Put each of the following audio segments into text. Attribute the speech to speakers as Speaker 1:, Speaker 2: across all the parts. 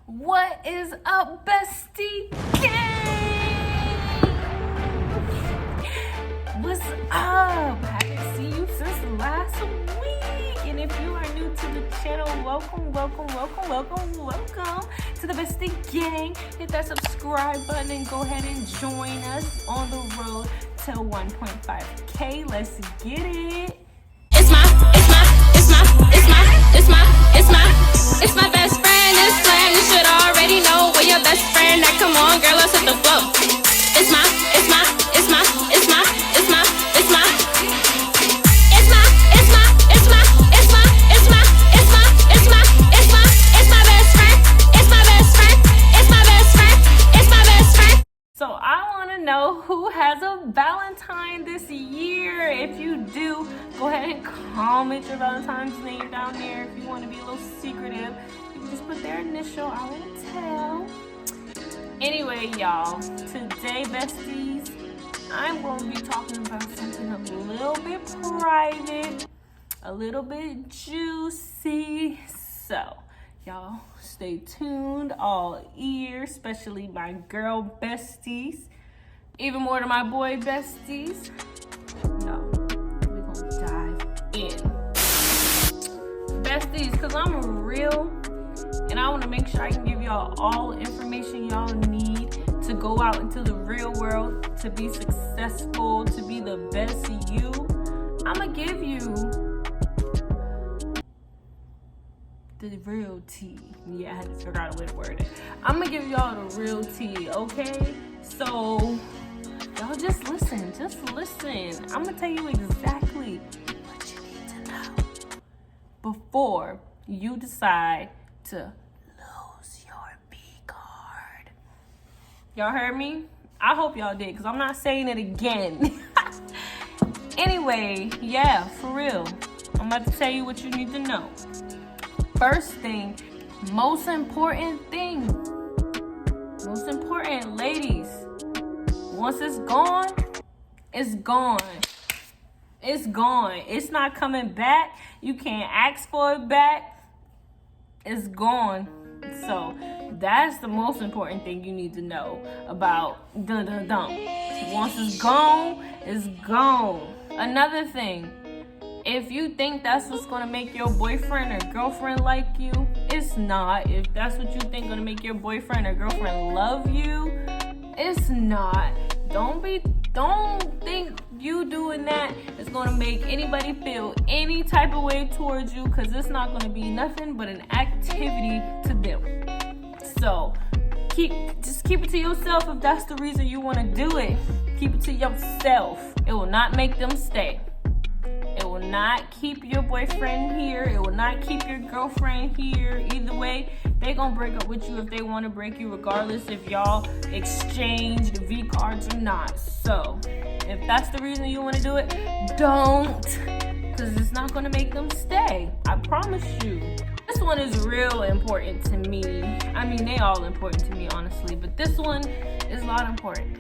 Speaker 1: What is up, bestie gang? What's up? Haven't seen you since last week. And if you are new to the channel, welcome to the Bestie gang. Hit that subscribe button and go ahead and join us on the road to 1.5K. Let's get it.
Speaker 2: It's my best friend, this plan. You should already know where your best friend at. Come on, girl, let's hit the flow. It's my best friend.
Speaker 1: So I want to know who has a Valentine this year. If you do, go ahead and comment your Valentine's name down there. If you want to be a little secretive, you can just put their initial. I won't tell. Anyway, y'all, today, besties, I'm going to be talking about something a little bit private, a little bit juicy. So, y'all, stay tuned, all ears, especially my girl besties, even more to my boy besties. Y'all, we're going to dive in. Besties, because I'm real, and I want to make sure I can give y'all all the information y'all need to go out into the real world, to be successful, to be the best you. I'm going to give you the real tea. Yeah, I had to figure out a way to word it. I'm going to give y'all the real tea, okay? So, y'all just listen. I'm going to tell you exactly what you need to know before you decide to lose your B card. Y'all heard me? I hope y'all did, because I'm not saying it again. Anyway, yeah, for real. I'm about to tell you what you need to know. First thing, most important, ladies, once it's gone, it's gone. It's gone. It's not coming back. You can't ask for it back. It's gone. So that's the most important thing you need to know about Once it's gone, it's gone. Another thing, if you think that's what's gonna make your boyfriend or girlfriend like you, it's not. If that's what you think gonna make your boyfriend or girlfriend love you, it's not. Don't think you doing that is gonna make anybody feel any type of way towards you, because it's not gonna be nothing but an activity to them. So just keep it to yourself. If that's the reason you want to do it, keep it to yourself. It will not make them stay. It will not keep your boyfriend here. It will not keep your girlfriend here. Either way, they gonna break up with you if they want to break you, regardless if y'all exchange the V cards or not. So if that's the reason you want to do it, don't, because it's not gonna make them stay. I promise you. This one is real important to me. I mean, they all important to me, honestly, but this one is a lot important.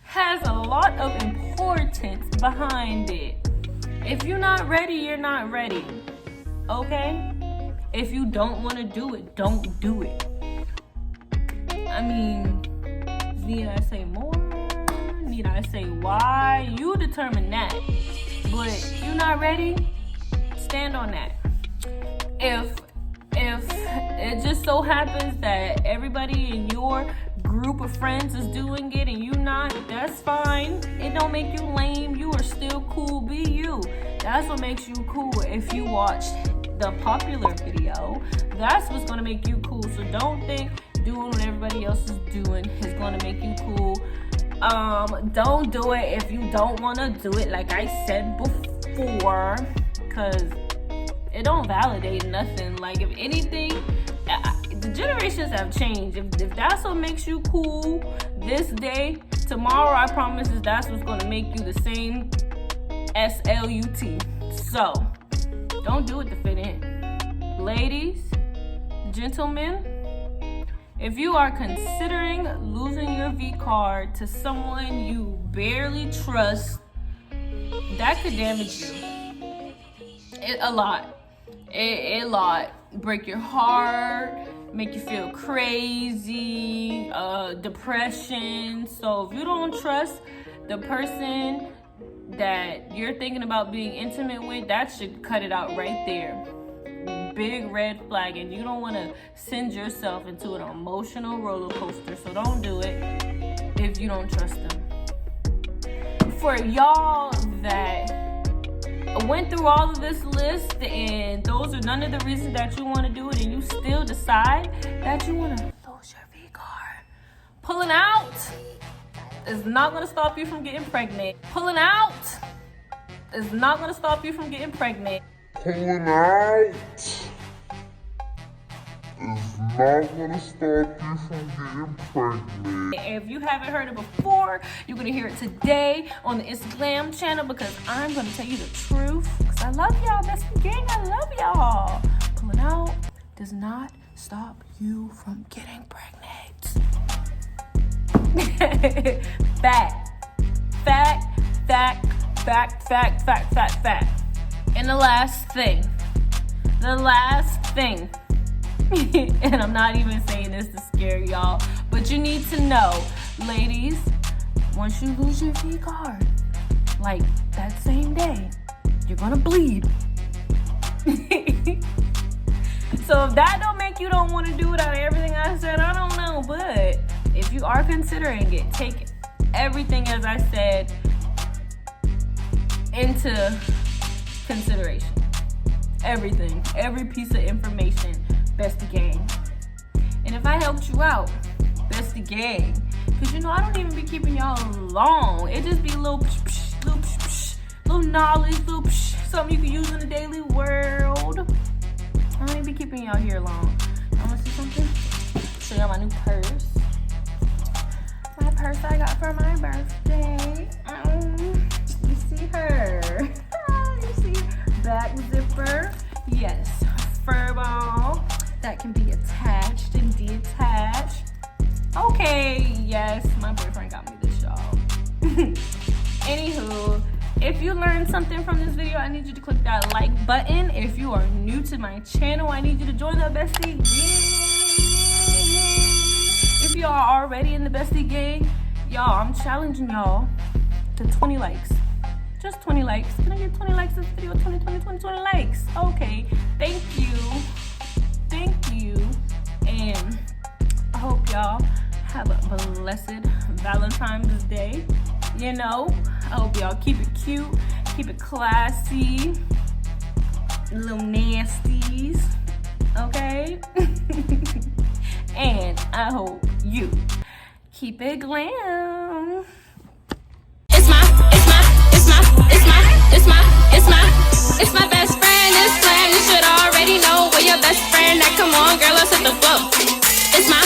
Speaker 1: Has a lot of importance behind it. If you're not ready, you're not ready. Okay? If you don't want to do it, don't do it. I mean, need I say more? Need I say why? You determine that. But you're not ready, stand on that. If it just so happens that everybody in your group of friends is doing it and you not, that's fine. It don't make you lame. You are still cool. Be you. That's what makes you cool. If you watch the popular video, that's what's gonna make you cool. So don't think doing what everybody else is doing is gonna make you cool. Don't do it if you don't want to do it, like I said before, because it don't validate nothing. Like, if anything, the generations have changed. If that's what makes you cool this day, tomorrow I promise that's what's going to make you the same SLUT. So don't do it to fit in. Ladies, gentlemen, if you are considering losing your V card to someone you barely trust, that could damage you a lot. It lot break your heart, make you feel crazy, depression. So if you don't trust the person that you're thinking about being intimate with, that should cut it out right there. Big red flag. And you don't want to send yourself into an emotional roller coaster, so don't do it if you don't trust them. For y'all that went through all of this list and those are none of the reasons that you want to do it, and you still decide that you want to lose your V-card, pulling out is not going to stop you from getting pregnant. Pulling out is not going to stop you from getting pregnant.
Speaker 3: Pulling out is not gonna stop you from getting pregnant.
Speaker 1: If you haven't heard it before, you're gonna hear it today on the Instagram channel, because I'm gonna tell you the truth. Because I love y'all, Bestie Gang. I love y'all. Pulling out does not stop you from getting pregnant. Fact. And the last thing, and I'm not even saying this to scare y'all, but you need to know, ladies, once you lose your V-card, like that same day, you're gonna bleed. So if that don't make you don't want to do it out of everything I said, I don't know. But if you are considering it, take everything as I said into consideration. Everything, every piece of information, Bestie Gang. And if I helped you out, Bestie Gang, because you know I don't even be keeping y'all long. It just be a little knowledge, something you can use in the daily world. I don't even be keeping y'all here long. I want to see something. Show y'all my new purse. My purse I got for my birthday. You see her. You see back zipper. Yes, fur ball that can be attached and detached. Okay, yes, my boyfriend got me this, y'all. Anywho, if you learned something from this video, I need you to click that like button. If you are new to my channel, I need you to join the Bestie Gang. If you are already in the Bestie Gang, y'all, I'm challenging y'all to 20 likes. Just 20 likes. Can I get 20 likes this video? 20 likes. Okay, thank you. And I hope y'all have a blessed Valentine's Day. You know, I hope y'all keep it cute, keep it classy, little nasties, okay? And I hope you keep it glam.
Speaker 2: It's my best friend, it's Glenn. You should already know we're your best friend. Now come on, girl, let's hit the floor. It's my